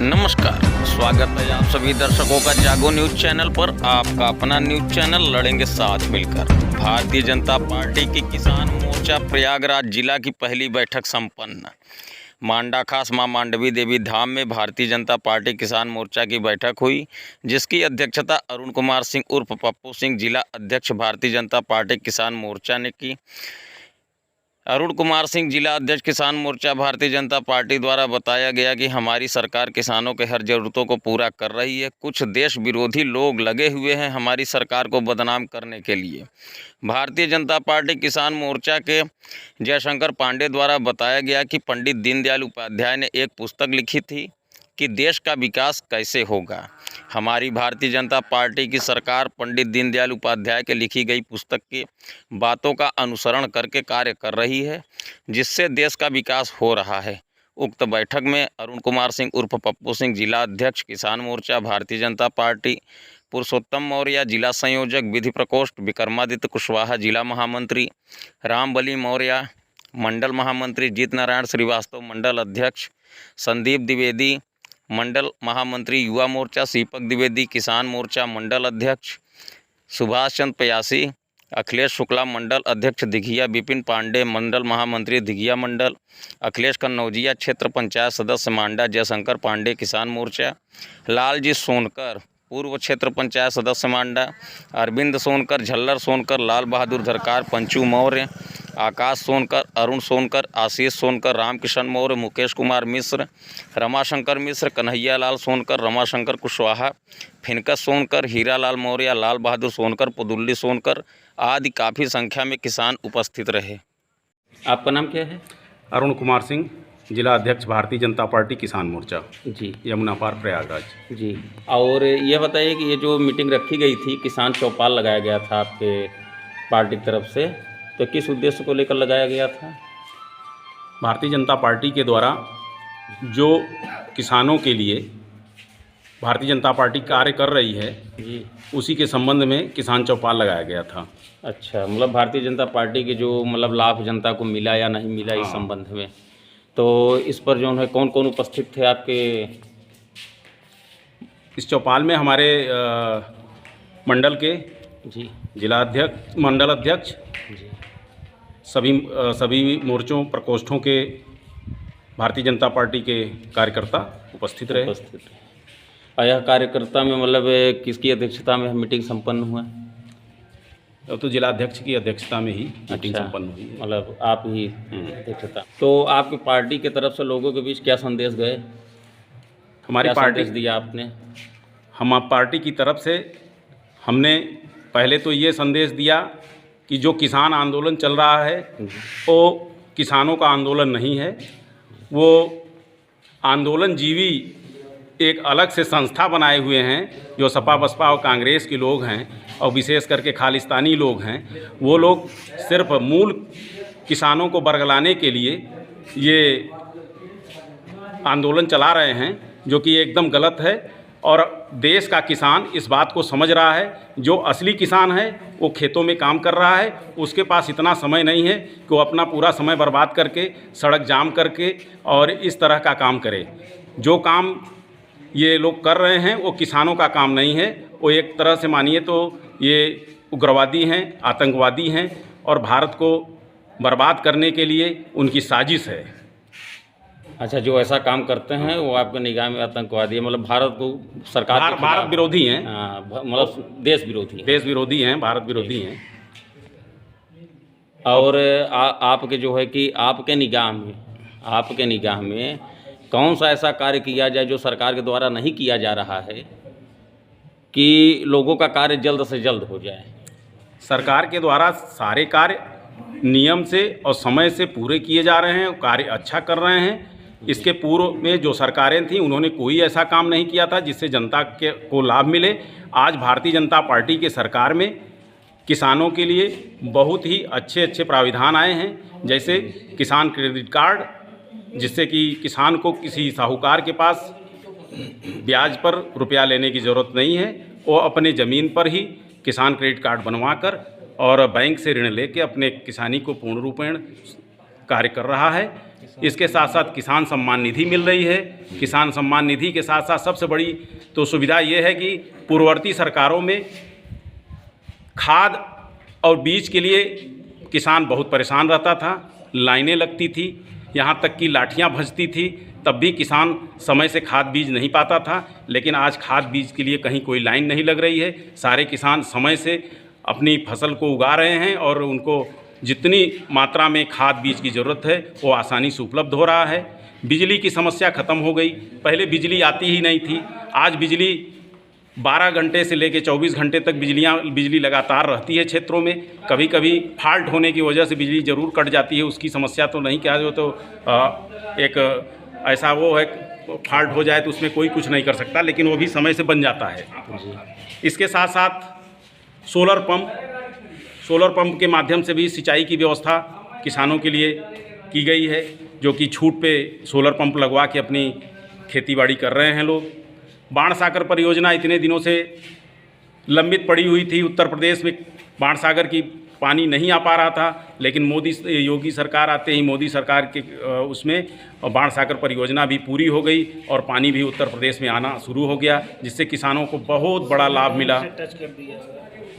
नमस्कार, स्वागत है आप सभी दर्शकों का जागो न्यूज चैनल पर। आपका अपना न्यूज चैनल लड़ेंगे साथ मिलकर। भारतीय जनता पार्टी की किसान मोर्चा प्रयागराज जिला की पहली बैठक संपन्न। मांडा खास मां मांडवी देवी धाम में भारतीय जनता पार्टी किसान मोर्चा की बैठक हुई, जिसकी अध्यक्षता अरुण कुमार सिंह उर्फ पप्पू सिंह जिला अध्यक्ष भारतीय जनता पार्टी किसान मोर्चा ने की। अरुण कुमार सिंह जिला अध्यक्ष किसान मोर्चा भारतीय जनता पार्टी द्वारा बताया गया कि हमारी सरकार किसानों के हर ज़रूरतों को पूरा कर रही है। कुछ देश विरोधी लोग लगे हुए हैं हमारी सरकार को बदनाम करने के लिए। भारतीय जनता पार्टी किसान मोर्चा के जयशंकर पांडे द्वारा बताया गया कि पंडित दीनदयाल उपाध्याय ने एक पुस्तक लिखी थी कि देश का विकास कैसे होगा। हमारी भारतीय जनता पार्टी की सरकार पंडित दीनदयाल उपाध्याय के लिखी गई पुस्तक की बातों का अनुसरण करके कार्य कर रही है, जिससे देश का विकास हो रहा है। उक्त बैठक में अरुण कुमार सिंह उर्फ पप्पू सिंह जिला अध्यक्ष किसान मोर्चा भारतीय जनता पार्टी, पुरुषोत्तम मौर्य जिला संयोजक विधि प्रकोष्ठ, विक्रमादित्य कुशवाहा जिला महामंत्री, रामबली मौर्य मंडल महामंत्री, जीत नारायण श्रीवास्तव मंडल अध्यक्ष, संदीप द्विवेदी मंडल महामंत्री युवा मोर्चा, सीपक द्विवेदी किसान मोर्चा मंडल अध्यक्ष, सुभाष चंद्र पयासी, अखिलेश शुक्ला मंडल अध्यक्ष दिघिया, विपिन पांडे मंडल महामंत्री दिघिया मंडल, अखिलेश कन्नौजिया क्षेत्र पंचायत सदस्य मांडा, जयशंकर पांडे किसान मोर्चा, लालजी सोनकर पूर्व क्षेत्र पंचायत सदस्य मांडा, अरविंद सोनकर, झल्लर सोनकर, लाल बहादुर धरकार, पंचू मौर्य, आकाश सोनकर, अरुण सोनकर, आशीष सोनकर, रामकिशन मौर्य, मुकेश कुमार मिश्र, रमाशंकर मिश्र, कन्हैया लाल सोनकर, रमाशंकर कुशवाहा, फिनकस सोनकर, हीरालाल मौर्य, लाल बहादुर सोनकर, पुदुल्ली सोनकर आदि काफ़ी संख्या में किसान उपस्थित रहे। आपका नाम क्या है? अरुण कुमार सिंह, जिला अध्यक्ष भारतीय जनता पार्टी किसान मोर्चा जी यमुना पार प्रयागराज जी। और ये बताइए कि ये जो मीटिंग रखी गई थी, किसान चौपाल लगाया गया था आपके पार्टी की तरफ से, तो किस उद्देश्य को लेकर लगाया गया था? भारतीय जनता पार्टी के द्वारा जो किसानों के लिए भारतीय जनता पार्टी कार्य कर रही है जी, उसी के संबंध में किसान चौपाल लगाया गया था। अच्छा, मतलब भारतीय जनता पार्टी के जो लाभ जनता को मिला या नहीं मिला इस संबंध में, तो इस पर जो है कौन कौन उपस्थित थे आपके? इस चौपाल में हमारे मंडल के जी जिला अध्यक्ष, मंडल अध्यक्ष, जी सभी मोर्चों प्रकोष्ठों के भारतीय जनता पार्टी के कार्यकर्ता उपस्थित रहे। और यह कार्यकर्ता में किसकी अध्यक्षता में मीटिंग संपन्न हुआ? तो जिला अध्यक्ष की अध्यक्षता में ही मीटिंग अच्छा, संपन्न हुई। आप ही अध्यक्षता। तो आपकी पार्टी की तरफ से लोगों के बीच क्या संदेश गए? हमारी क्या पार्टी संदेश दिया आपने? हम पार्टी की तरफ से हमने पहले तो ये संदेश दिया कि जो किसान आंदोलन चल रहा है वो किसानों का आंदोलन नहीं है, वो आंदोलन जीवी एक अलग से संस्था बनाए हुए हैं जो सपा बसपा और कांग्रेस के लोग हैं और विशेष करके खालिस्तानी लोग हैं। वो लोग सिर्फ मूल किसानों को बरगलाने के लिए ये आंदोलन चला रहे हैं, जो कि एकदम गलत है। और देश का किसान इस बात को समझ रहा है, जो असली किसान है वो खेतों में काम कर रहा है, उसके पास इतना समय नहीं है कि वो अपना पूरा समय बर्बाद करके सड़क जाम करके और इस तरह का काम करे। जो काम ये लोग कर रहे हैं वो किसानों का काम नहीं है, वो एक तरह से मानिए तो ये उग्रवादी हैं, आतंकवादी हैं और भारत को बर्बाद करने के लिए उनकी साजिश है। अच्छा, जो ऐसा काम करते हैं वो आपके निगाह में आतंकवादी है, भारत को सरकार भारत विरोधी हैं, देश विरोधी, देश विरोधी हैं, भारत विरोधी हैं। और आपके जो है कि आपके निगाह में कौन सा ऐसा कार्य किया जाए जो सरकार के द्वारा नहीं किया जा रहा है कि लोगों का कार्य जल्द से जल्द हो जाए? सरकार के द्वारा सारे कार्य नियम से और समय से पूरे किए जा रहे हैं, कार्य अच्छा कर रहे हैं। इसके पूर्व में जो सरकारें थीं उन्होंने कोई ऐसा काम नहीं किया था जिससे जनता को लाभ मिले। आज भारतीय जनता पार्टी के सरकार में किसानों के लिए बहुत ही अच्छे अच्छे प्राविधान आए हैं, जैसे किसान क्रेडिट कार्ड, जिससे कि किसान को किसी साहूकार के पास ब्याज पर रुपया लेने की ज़रूरत नहीं है, वो अपने ज़मीन पर ही किसान क्रेडिट कार्ड बनवाकर और बैंक से ऋण लेके अपने किसानी को पूर्ण रूपेण कार्य कर रहा है। इसके साथ साथ किसान सम्मान निधि मिल रही है। किसान सम्मान निधि के साथ साथ सबसे बड़ी तो सुविधा ये है कि पूर्ववर्ती सरकारों में खाद और बीज के लिए किसान बहुत परेशान रहता था, लाइनें लगती थी, यहाँ तक कि लाठियाँ भंजती थी, तब भी किसान समय से खाद बीज नहीं पाता था। लेकिन आज खाद बीज के लिए कहीं कोई लाइन नहीं लग रही है। सारे किसान समय से अपनी फसल को उगा रहे हैं और उनको जितनी मात्रा में खाद बीज की ज़रूरत है वो आसानी से उपलब्ध हो रहा है। बिजली की समस्या ख़त्म हो गई। पहले बिजली आती ही नहीं थी, आज बिजली 12 घंटे से लेकर 24 घंटे तक बिजली लगातार रहती है क्षेत्रों में। कभी कभी फॉल्ट होने की वजह से बिजली ज़रूर कट जाती है, उसकी समस्या तो नहीं कहा जो तो एक ऐसा वो है, फॉल्ट हो जाए तो उसमें कोई कुछ नहीं कर सकता, लेकिन वो भी समय से बन जाता है। इसके साथ साथ सोलर पंप के माध्यम से भी सिंचाई की व्यवस्था किसानों के लिए की गई है, जो कि छूट पे सोलर पंप लगवा के अपनी खेतीबाड़ी कर रहे हैं लोग। बाणसागर परियोजना इतने दिनों से लंबित पड़ी हुई थी। उत्तर प्रदेश में बाणसागर की पानी नहीं आ पा रहा था, लेकिन योगी सरकार आते ही मोदी सरकार के उसमें बाणसागर परियोजना भी पूरी हो गई और पानी भी उत्तर प्रदेश में आना शुरू हो गया, जिससे किसानों को बहुत बड़ा लाभ मिला।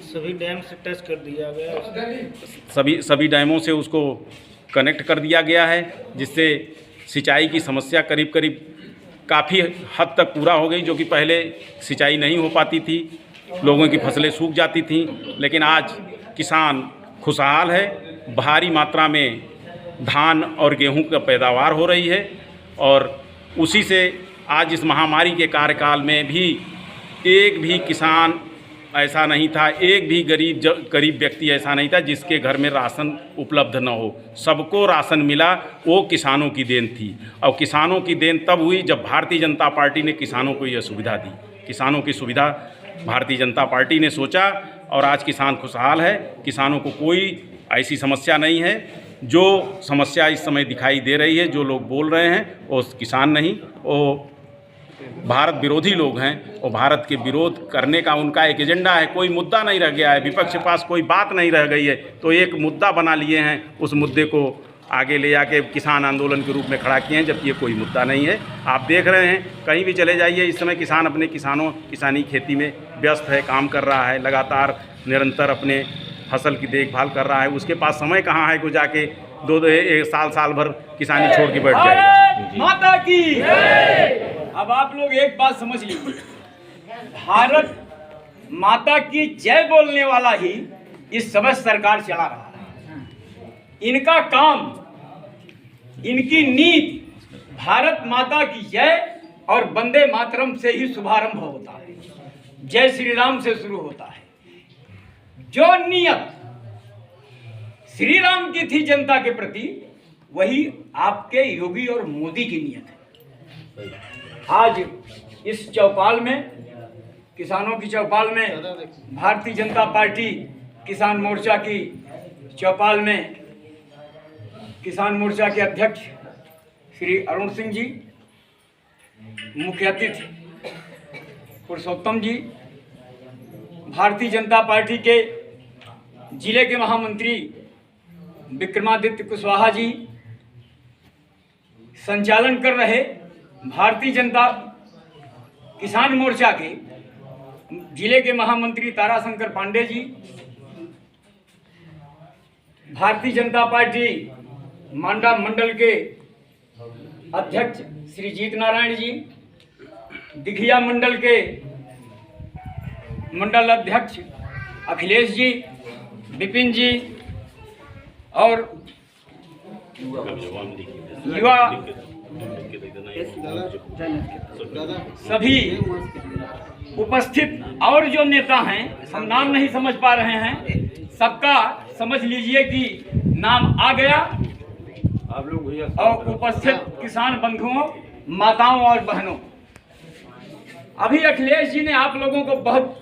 सभी डैम से टच कर दिया गया, सभी डैमों से उसको कनेक्ट कर दिया गया है, जिससे सिंचाई की समस्या करीब करीब काफ़ी हद तक पूरा हो गई। जो कि पहले सिंचाई नहीं हो पाती थी, लोगों की फसलें सूख जाती थीं, लेकिन आज किसान खुशहाल है। भारी मात्रा में धान और गेहूं का पैदावार हो रही है और उसी से आज इस महामारी के कार्यकाल में भी एक भी किसान ऐसा नहीं था, एक भी गरीब व्यक्ति ऐसा नहीं था जिसके घर में राशन उपलब्ध न हो। सबको राशन मिला, वो किसानों की देन थी। और किसानों की देन तब हुई जब भारतीय जनता पार्टी ने किसानों को यह सुविधा दी। किसानों की सुविधा भारतीय जनता पार्टी ने सोचा और आज किसान खुशहाल है। किसानों को कोई ऐसी समस्या नहीं है। जो समस्या इस समय दिखाई दे रही है, जो लोग बोल रहे हैं, वो किसान नहीं, वो भारत विरोधी लोग हैं। और भारत के विरोध करने का उनका एक एजेंडा है। कोई मुद्दा नहीं रह गया है, विपक्ष के पास कोई बात नहीं रह गई है, तो एक मुद्दा बना लिए हैं, उस मुद्दे को आगे ले जाके किसान आंदोलन के रूप में खड़ा किए हैं, जबकि ये कोई मुद्दा नहीं है। आप देख रहे हैं, कहीं भी चले जाइए, इस समय किसान अपने किसानी खेती में व्यस्त है, काम कर रहा है, लगातार निरंतर अपने फसल की देखभाल कर रहा है। उसके पास समय कहाँ है कि जाके एक साल भर किसानी छोड़ के बैठ जाए। माता की अब आप लोग एक बात समझ लीजिए, भारत माता की जय बोलने वाला ही इस समय सरकार चला रहा है। इनका काम, इनकी नीति भारत माता की जय और वंदे मातरम से ही शुभारंभ होता है, जय श्री राम से शुरू होता है। जो नियत श्री राम की थी जनता के प्रति, वही आपके योगी और मोदी की नियत है। आज इस चौपाल में, किसानों की चौपाल में, भारतीय जनता पार्टी किसान मोर्चा की चौपाल में किसान मोर्चा के अध्यक्ष श्री अरुण सिंह जी, मुख्य अतिथि पुरुषोत्तम जी, भारतीय जनता पार्टी के जिले के महामंत्री विक्रमादित्य कुशवाहा जी, संचालन कर रहे भारतीय जनता किसान मोर्चा के जिले के महामंत्री ताराशंकर पांडे जी, भारतीय जनता पार्टी मांडा मंडल के अध्यक्ष श्री जीत नारायण जी, दिघिया मंडल के मंडल अध्यक्ष अखिलेश जी, विपिन जी और युवा सभी उपस्थित और जो नेता हैं, हम नाम नहीं समझ पा रहे हैं, सबका समझ लीजिए कि नाम आ गया। आप लोग और उपस्थित किसान बंधुओं, माताओं और बहनों, अभी अखिलेश जी ने आप लोगों को बहुत